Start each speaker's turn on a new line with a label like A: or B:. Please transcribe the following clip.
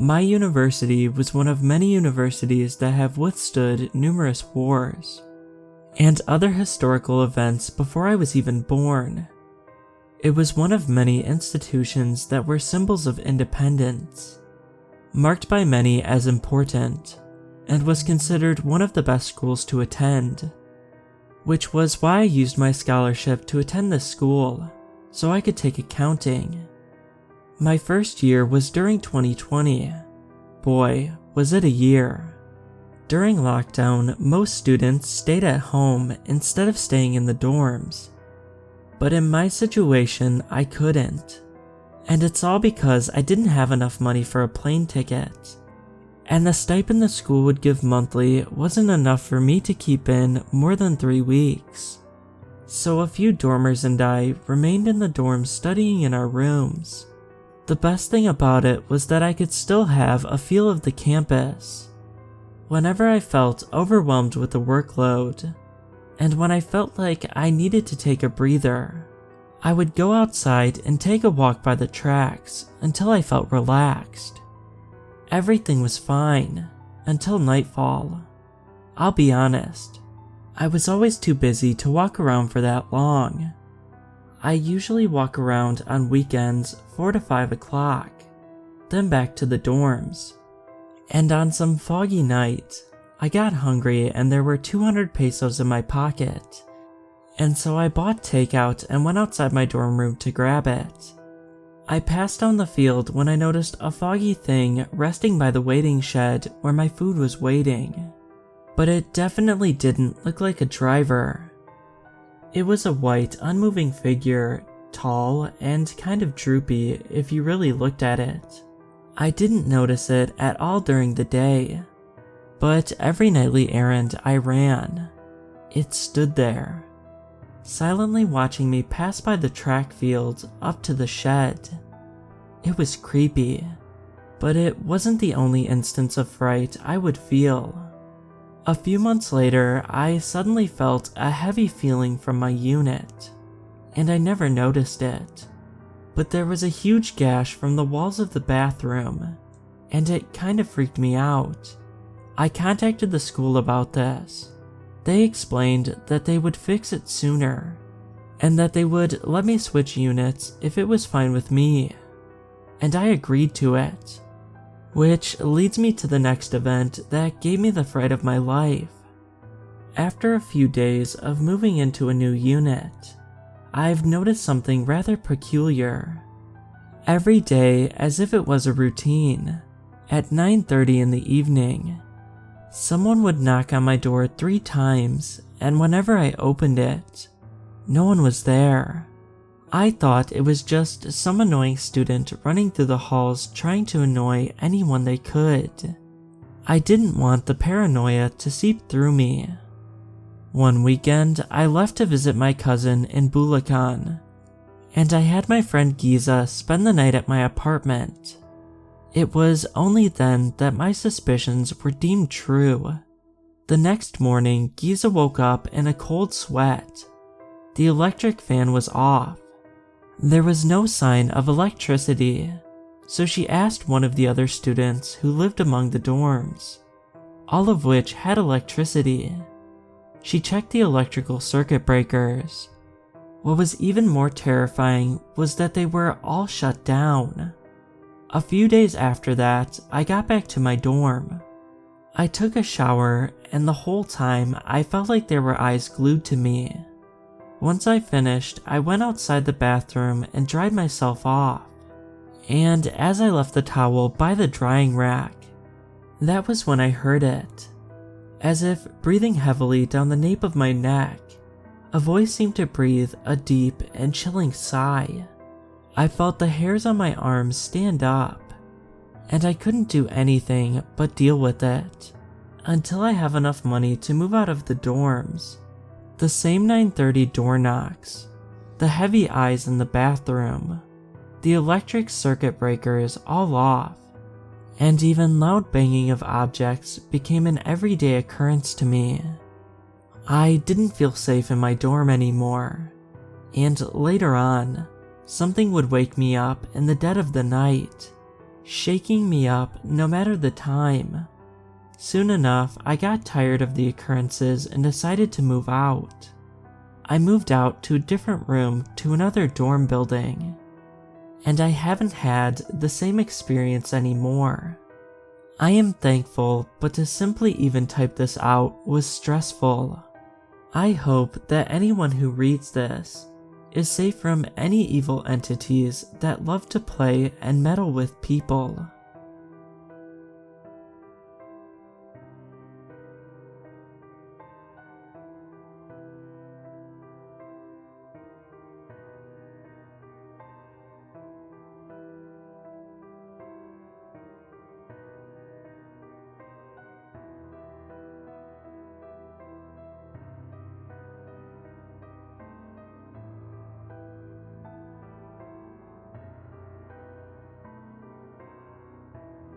A: My university was one of many universities that have withstood numerous wars and other historical events before I was even born. It was one of many institutions that were symbols of independence, marked by many as important, and was considered one of the best schools to attend, which was why I used my scholarship to attend this school, so I could take accounting. My first year was during 2020. Boy, was it a year. During lockdown, most students stayed at home instead of staying in the dorms. But in my situation, I couldn't. And it's all because I didn't have enough money for a plane ticket. And the stipend the school would give monthly wasn't enough for me to keep in more than 3 weeks. So a few dormers and I remained in the dorms studying in our rooms. The best thing about it was that I could still have a feel of the campus. Whenever I felt overwhelmed with the workload, and when I felt like I needed to take a breather, I would go outside and take a walk by the tracks until I felt relaxed. Everything was fine until nightfall. I'll be honest, I was always too busy to walk around for that long. I usually walk around on weekends 4 to 5 o'clock, then back to the dorms. And on some foggy night, I got hungry and there were 200 pesos in my pocket, and so I bought takeout and went outside my dorm room to grab it. I passed down the field when I noticed a foggy thing resting by the waiting shed where my food was waiting, but it definitely didn't look like a driver. It was a white, unmoving figure, tall and kind of droopy if you really looked at it. I didn't notice it at all during the day, but every nightly errand I ran, it stood there, silently watching me pass by the track field up to the shed. It was creepy, but it wasn't the only instance of fright I would feel. A few months later, I suddenly felt a heavy feeling from my unit, and I never noticed it. But there was a huge gash from the walls of the bathroom, and it kind of freaked me out. I contacted the school about this. They explained that they would fix it sooner, and that they would let me switch units if it was fine with me, and I agreed to it. Which leads me to the next event that gave me the fright of my life. After a few days of moving into a new unit, I've noticed something rather peculiar. Every day, as if it was a routine, at 9:30 in the evening, someone would knock on my door 3 times, and whenever I opened it, no one was there. I thought it was just some annoying student running through the halls trying to annoy anyone they could. I didn't want the paranoia to seep through me. One weekend, I left to visit my cousin in Bulacan, and I had my friend Giza spend the night at my apartment. It was only then that my suspicions were deemed true. The next morning, Giza woke up in a cold sweat. The electric fan was off. There was no sign of electricity, so she asked one of the other students who lived among the dorms, all of which had electricity. She checked the electrical circuit breakers. What was even more terrifying was that they were all shut down. A few days after that, I got back to my dorm. I took a shower, and the whole time I felt like there were eyes glued to me. Once I finished, I went outside the bathroom and dried myself off. And as I left the towel by the drying rack, that was when I heard it. As if breathing heavily down the nape of my neck, a voice seemed to breathe a deep and chilling sigh. I felt the hairs on my arms stand up, and I couldn't do anything but deal with it until I have enough money to move out of the dorms. The same 9:30 door knocks, the heavy eyes in the bathroom, the electric circuit breakers all off, and even loud banging of objects became an everyday occurrence to me. I didn't feel safe in my dorm anymore, and later on, something would wake me up in the dead of the night. shaking me up no matter the time. Soon enough, I got tired of the occurrences and decided to move out. I moved out to a different room to another dorm building, and I haven't had the same experience anymore. I am thankful, but to simply even type this out was stressful. I hope that anyone who reads this is safe from any evil entities that love to play and meddle with people.